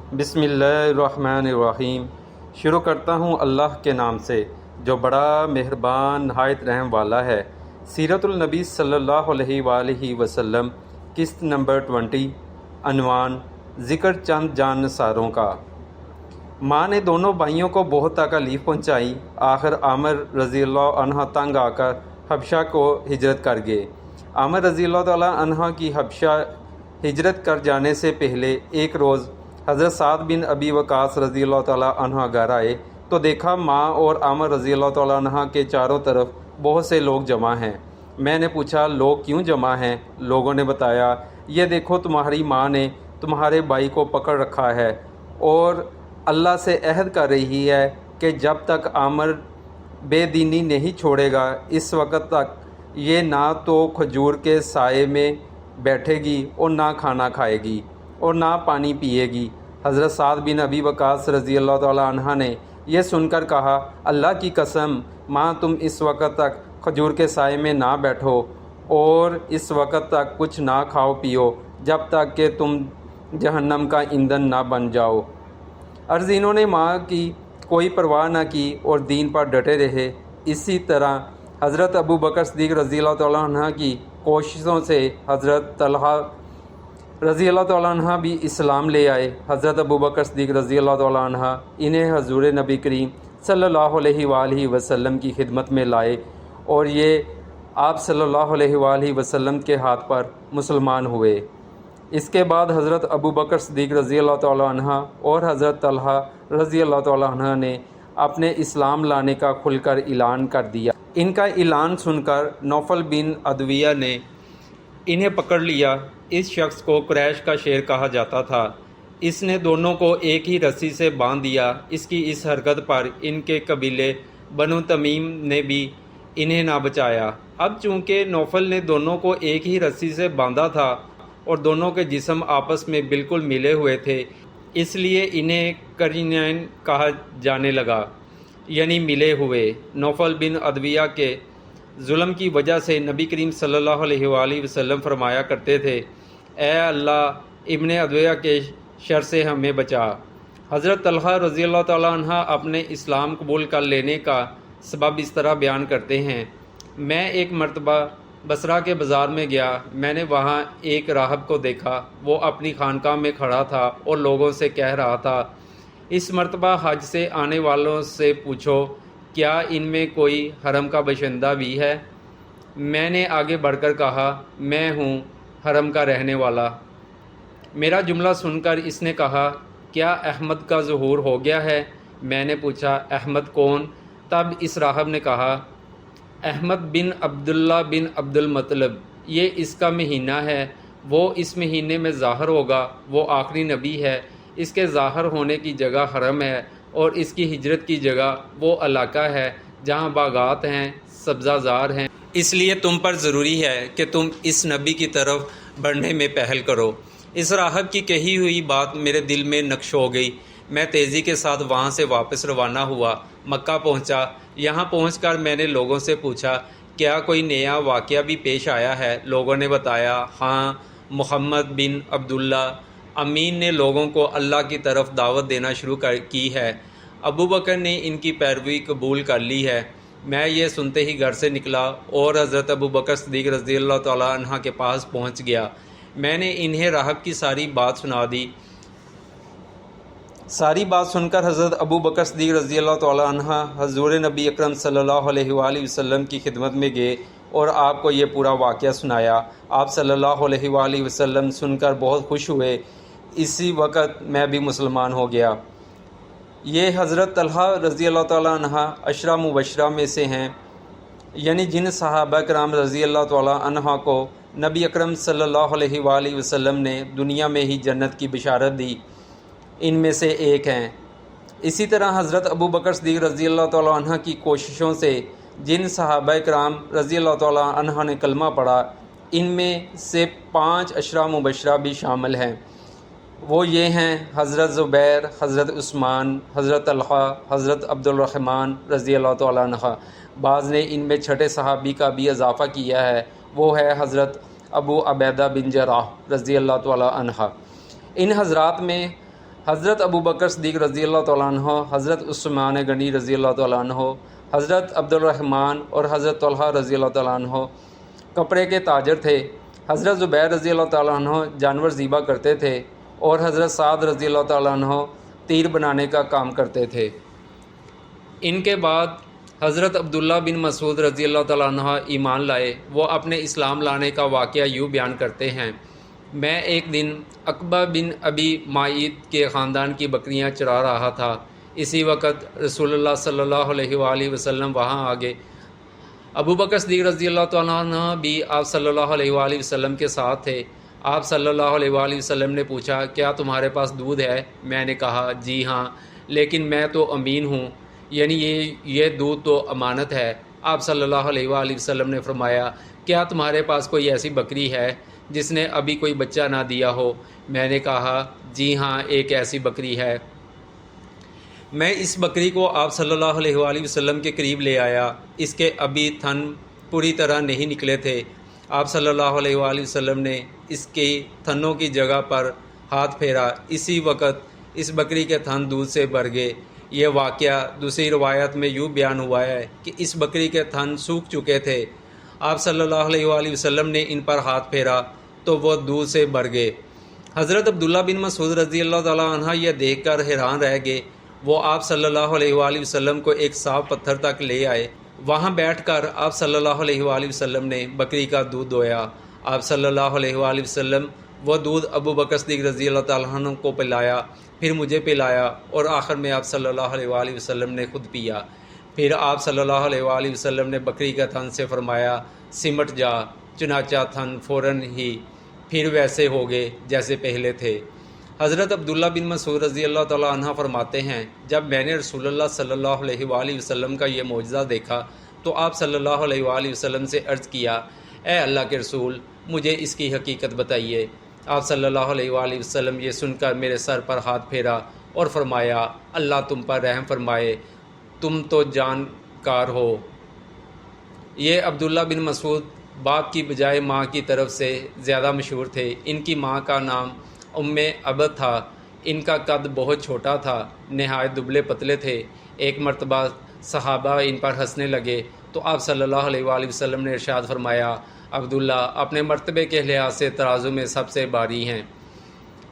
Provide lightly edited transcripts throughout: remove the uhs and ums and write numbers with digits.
بسم اللہ الرحمن الرحیم۔ شروع کرتا ہوں اللہ کے نام سے جو بڑا مہربان نہایت رحم والا ہے۔ سیرت النبی صلی اللہ علیہ وآلہ وسلم، قسط نمبر 20، عنوان ذکر چند جان نثاروں کا۔ ماں نے دونوں بھائیوں کو بہت تکلیف پہنچائی، آخر عامر رضی اللہ عنہ تنگ آ کر حبشہ کو ہجرت کر گئے۔ عامر رضی اللہ تعالیٰ عنہ کی حبشہ ہجرت کر جانے سے پہلے ایک روز حضرت سعد بن ابی وقاص رضی اللہ تعالیٰ عنہ گھر آئے تو دیکھا ماں اور عامر رضی اللہ تعالیٰ عنہ کے چاروں طرف بہت سے لوگ جمع ہیں۔ میں نے پوچھا لوگ کیوں جمع ہیں؟ لوگوں نے بتایا یہ دیکھو تمہاری ماں نے تمہارے بھائی کو پکڑ رکھا ہے اور اللہ سے عہد کر رہی ہے کہ جب تک عامر بے دینی نہیں چھوڑے گا اس وقت تک یہ نہ تو کھجور کے سائے میں بیٹھے گی اور نہ کھانا کھائے گی اور نہ پانی پیے گی۔ حضرت سعد بن ابی وقاص رضی اللہ تعالیٰ عنہ نے یہ سن کر کہا اللہ کی قسم ماں تم اس وقت تک کھجور کے سائے میں نہ بیٹھو اور اس وقت تک کچھ نہ کھاؤ پیو جب تک کہ تم جہنم کا ایندھن نہ بن جاؤ۔ عرضینوں نے ماں کی کوئی پرواہ نہ کی اور دین پر ڈٹے رہے۔ اسی طرح حضرت ابو بکر صدیق رضی اللہ تعالیٰ عنہ کی کوششوں سے حضرت طلحہ رضی اللہ تعالیٰ عنہ بھی اسلام لے آئے۔ حضرت ابو بکر صدیق رضی اللہ تعالیٰ عنہ انہیں حضور نبی کریم صلی اللہ علیہ وآلہ وسلم کی خدمت میں لائے اور یہ آپ صلی اللہ علیہ وآلہ وسلم کے ہاتھ پر مسلمان ہوئے۔ اس کے بعد حضرت ابو بکر صدیق رضی اللہ تعالیٰ عنہ اور حضرت طلحہ رضی اللہ تعالیٰ عنہ نے اپنے اسلام لانے کا کھل کر اعلان کر دیا۔ ان کا اعلان سن کر نوفل بن عدویہ نے انہیں پکڑ لیا۔ اس شخص کو قریش کا شیر کہا جاتا تھا۔ اس نے دونوں کو ایک ہی رسی سے باندھ دیا۔ اس کی اس حرکت پر ان کے قبیلے بنو تمیم نے بھی انہیں نہ بچایا۔ اب چونکہ نوفل نے دونوں کو ایک ہی رسی سے باندھا تھا اور دونوں کے جسم آپس میں بالکل ملے ہوئے تھے اس لیے انہیں قرینین کہا جانے لگا، یعنی ملے ہوئے۔ نوفل بن عدویہ کے ظلم کی وجہ سے نبی کریم صلی اللہ علیہ وآلہ وسلم فرمایا کرتے تھے اے اللہ ابن عدویہ کے شر سے ہمیں بچا۔ حضرت طلحہ رضی اللہ تعالیٰ عنہ اپنے اسلام قبول کر لینے کا سبب اس طرح بیان کرتے ہیں، میں ایک مرتبہ بصرہ کے بازار میں گیا، میں نے وہاں ایک راہب کو دیکھا، وہ اپنی خانقاہ میں کھڑا تھا اور لوگوں سے کہہ رہا تھا اس مرتبہ حج سے آنے والوں سے پوچھو کیا ان میں کوئی حرم کا باشندہ بھی ہے؟ میں نے آگے بڑھ کر کہا میں ہوں حرم کا رہنے والا۔ میرا جملہ سن کر اس نے کہا کیا احمد کا ظہور ہو گیا ہے؟ میں نے پوچھا احمد کون؟ تب اس راہب نے کہا احمد بن عبداللہ بن عبد المطلب، یہ اس کا مہینہ ہے، وہ اس مہینے میں ظاہر ہوگا، وہ آخری نبی ہے، اس کے ظاہر ہونے کی جگہ حرم ہے اور اس کی ہجرت کی جگہ وہ علاقہ ہے جہاں باغات ہیں، سبزہ زار ہیں، اس لیے تم پر ضروری ہے کہ تم اس نبی کی طرف بڑھنے میں پہل کرو۔ اس راہب کی کہی ہوئی بات میرے دل میں نقش ہو گئی۔ میں تیزی کے ساتھ وہاں سے واپس روانہ ہوا، مکہ پہنچا۔ یہاں پہنچ کر میں نے لوگوں سے پوچھا کیا کوئی نیا واقعہ بھی پیش آیا ہے؟ لوگوں نے بتایا ہاں محمد بن عبداللہ امین نے لوگوں کو اللہ کی طرف دعوت دینا شروع کی ہے، ابو بکر نے ان کی پیروی قبول کر لی ہے۔ میں یہ سنتے ہی گھر سے نکلا اور حضرت ابو بکر صدیق رضی اللہ تعالیٰ عنہ کے پاس پہنچ گیا۔ میں نے انہیں راہب کی ساری بات سنا دی۔ ساری بات سن کر حضرت ابو بکر صدیق رضی اللہ تعالیٰ عنہ حضور نبی اکرم صلی اللہ علیہ وآلہ وسلم کی خدمت میں گئے اور آپ کو یہ پورا واقعہ سنایا۔ آپ صلی اللہ علیہ وآلہ وسلم سن کر بہت خوش ہوئے۔ اسی وقت میں بھی مسلمان ہو گیا۔ یہ حضرت طلحہ رضی اللہ تعالیٰ عنہ عشرہ مبشرہ میں سے ہیں، یعنی جن صحابہ کرام رضی اللہ تعالیٰ عنہ کو نبی اکرم صلی اللہ علیہ وآلہ وسلم نے دنیا میں ہی جنت کی بشارت دی، ان میں سے ایک ہیں۔ اسی طرح حضرت ابو بکر صدیق رضی اللہ تعالیٰ عنہ کی کوششوں سے جن صحابہ کرام رضی اللہ تعالیٰ عنہ نے کلمہ پڑھا ان میں سے 5 عشرہ مبشرہ بھی شامل ہیں۔ وہ یہ ہیں حضرت زبیر، حضرت عثمان، حضرت طلحہ، حضرت عبد الرحمن رضی اللہ تعالیٰ عنہ۔ بعض نے ان میں چھٹے صحابی کا بھی اضافہ کیا ہے، وہ ہے حضرت ابو عبیدہ بن جراح رضی اللہ تعالیٰ عنہ۔ ان حضرات میں حضرت ابو بکر صدیق رضی اللہ تعالیٰ عنہ، حضرت عثمان غنی رضی اللہ تعالیٰ عنہ، حضرت عبد الرحمن اور حضرت طلحہ رضی اللہ تعالیٰ عنہ کپڑے کے تاجر تھے۔ حضرت زبیر رضی اللہ تعالیٰ عنہ جانور ذبح کرتے تھے اور حضرت سعد رضی اللہ تعالیٰ عنہ تیر بنانے کا کام کرتے تھے۔ ان کے بعد حضرت عبداللہ بن مسعود رضی اللہ تعالیٰ عنہ ایمان لائے۔ وہ اپنے اسلام لانے کا واقعہ یوں بیان کرتے ہیں: میں ایک دن عقبہ بن ابی معیط کے خاندان کی بکریاں چرا رہا تھا۔ اسی وقت رسول اللہ صلی اللہ علیہ وآلہ وسلم وہاں آ گئے۔ ابو بکر صدیق رضی اللہ تعالیٰ عنہ بھی آپ صلی اللہ علیہ وآلہ وسلم کے ساتھ تھے۔ آپ صلی اللہ علیہ وآلہ وسلم نے پوچھا، کیا تمہارے پاس دودھ ہے؟ میں نے کہا، جی ہاں، لیکن میں تو امین ہوں، یعنی یہ دودھ تو امانت ہے۔ آپ صلی اللہ علیہ وآلہ وسلم نے فرمایا، کیا تمہارے پاس کوئی ایسی بکری ہے جس نے ابھی کوئی بچہ نہ دیا ہو؟ میں نے کہا، جی ہاں، ایک ایسی بکری ہے۔ میں اس بکری کو آپ صلی اللہ علیہ وآلہ وسلم کے قریب لے آیا۔ اس کے ابھی تھن پوری طرح نہیں نکلے تھے۔ آپ صلی اللہ علیہ وآلہ وسلم نے اس کے تھنوں کی جگہ پر ہاتھ پھیرا۔ اسی وقت اس بکری کے تھن دودھ سے بھر گئے۔ یہ واقعہ دوسری روایت میں یوں بیان ہوا ہے کہ اس بکری کے تھن سوکھ چکے تھے۔ آپ صلی اللہ علیہ وآلہ وسلم نے ان پر ہاتھ پھیرا تو وہ دودھ سے بھر گئے۔ حضرت عبداللہ بن مسعود رضی اللہ تعالیٰ عنہ یہ دیکھ کر حیران رہ گئے۔ وہ آپ صلی اللہ علیہ وآلہ وسلم کو ایک صاف پتھر تک لے آئے۔ وہاں بیٹھ کر آپ صلی اللہ علیہ وآلہ وسلم نے بکری کا دودھ دویا۔ آپ صلی اللہ علیہ وآلہ وسلم وہ دودھ ابو بکر صدیق رضی اللہ تعالیٰ عنہ کو پلایا، پھر مجھے پلایا اور آخر میں آپ صلی اللہ علیہ وآلہ وسلم نے خود پیا۔ پھر آپ صلی اللہ علیہ وآلہ وسلم نے بکری کا تھن سے فرمایا، سمٹ جا۔ چنانچہ تھن فوراً ہی پھر ویسے ہو گئے جیسے پہلے تھے۔ حضرت عبداللہ بن مسعود رضی اللہ تعالیٰ عنہ فرماتے ہیں، جب میں نے رسول اللہ صلی اللہ علیہ وآلہ وسلم کا یہ معجزہ دیکھا تو آپ صلی اللہ علیہ وآلہ وسلم سے عرض کیا، اے اللہ کے رسول، مجھے اس کی حقیقت بتائیے۔ آپ صلی اللہ علیہ وآلہ وسلم یہ سن کر میرے سر پر ہاتھ پھیرا اور فرمایا، اللہ تم پر رحم فرمائے، تم تو جانکار ہو۔ یہ عبداللہ بن مسعود باپ کی بجائے ماں کی طرف سے زیادہ مشہور تھے۔ ان کی ماں کا نام عبد تھا۔ ان کا قد بہت چھوٹا تھا، نہایت دبلے پتلے تھے۔ ایک مرتبہ صحابہ ان پر ہنسنے لگے تو آپ صلی اللہ علیہ وآلہ وسلم نے ارشاد فرمایا، عبداللہ اپنے مرتبے کے لحاظ سے ترازو میں سب سے بھاری ہیں۔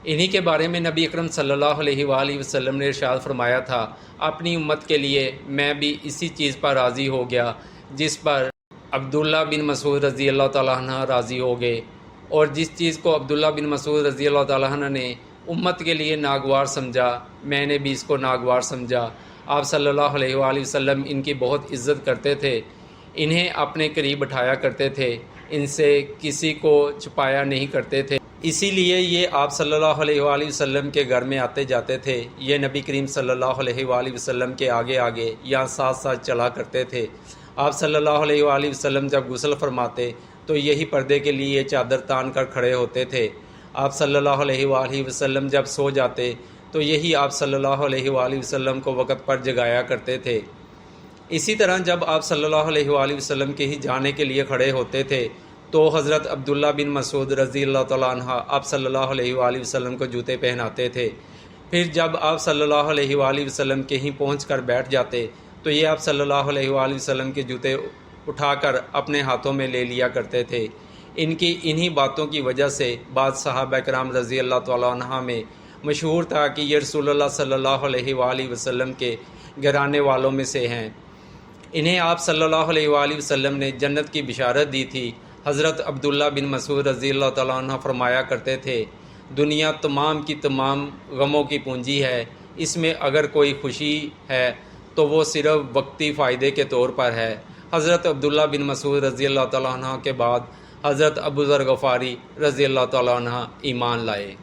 انہی کے بارے میں نبی اکرم صلی اللہ علیہ وآلہ وسلم نے ارشاد فرمایا تھا، اپنی امت کے لیے میں بھی اسی چیز پر راضی ہو گیا جس پر عبداللہ بن مسعود رضی اللہ تعالیٰ عنہ راضی ہو گئے، اور جس چیز کو عبداللہ بن مسعود رضی اللہ تعالیٰ عنہ نے امت کے لیے ناگوار سمجھا، میں نے بھی اس کو ناگوار سمجھا۔ آپ صلی اللہ علیہ وآلہ وسلم ان کی بہت عزت کرتے تھے، انہیں اپنے قریب بٹھایا کرتے تھے، ان سے کسی کو چھپایا نہیں کرتے تھے، اسی لیے یہ آپ صلی اللہ علیہ وآلہ وسلم کے گھر میں آتے جاتے تھے۔ یہ نبی کریم صلی اللہ علیہ وآلہ وسلم کے آگے آگے یا ساتھ ساتھ چلا کرتے تھے۔ آپ صلی اللہ علیہ وآلہ وسلم جب غسل فرماتے تو یہی پردے کے لیے چادر تان کر کھڑے ہوتے تھے۔ آپ صلی اللہ علیہ وآلہ وسلم جب سو جاتے تو یہی آپ صلی اللہ علیہ وآلہ وسلم کو وقت پر جگایا کرتے تھے۔ اسی طرح جب آپ صلی اللہ علیہ وآلہ وسلم کے ہی جانے کے لیے کھڑے ہوتے تھے تو حضرت عبداللہ بن مسعود رضی اللہ تعالیٰ عنہ آپ صلی اللہ علیہ وآلہ وسلم کو جوتے پہناتے تھے۔ پھر جب آپ صلی اللہ علیہ وآلہ وسلم کے ہی پہنچ کر بیٹھ جاتے تو یہ آپ صلی اللہ علیہ وآلہ وسلم کے جوتے اٹھا کر اپنے ہاتھوں میں لے لیا کرتے تھے۔ ان کی انہی باتوں کی وجہ سے بعض صحابہ کرام رضی اللہ تعالیٰ عنہ میں مشہور تھا کہ یہ رسول اللہ صلی اللہ علیہ وآلہ وسلم کے گھرانے والوں میں سے ہیں۔ انہیں آپ صلی اللہ علیہ وآلہ وسلم نے جنت کی بشارت دی تھی۔ حضرت عبداللہ بن مسعود رضی اللہ تعالیٰ عنہ فرمایا کرتے تھے، دنیا تمام کی تمام غموں کی پونجی ہے، اس میں اگر کوئی خوشی ہے تو وہ صرف وقتی فائدے کے طور پر ہے۔ حضرت عبداللہ بن مسعود رضی اللہ تعالیٰ عنہ کے بعد حضرت ابو ذر غفاری رضی اللہ تعالیٰ عنہ ایمان لائے۔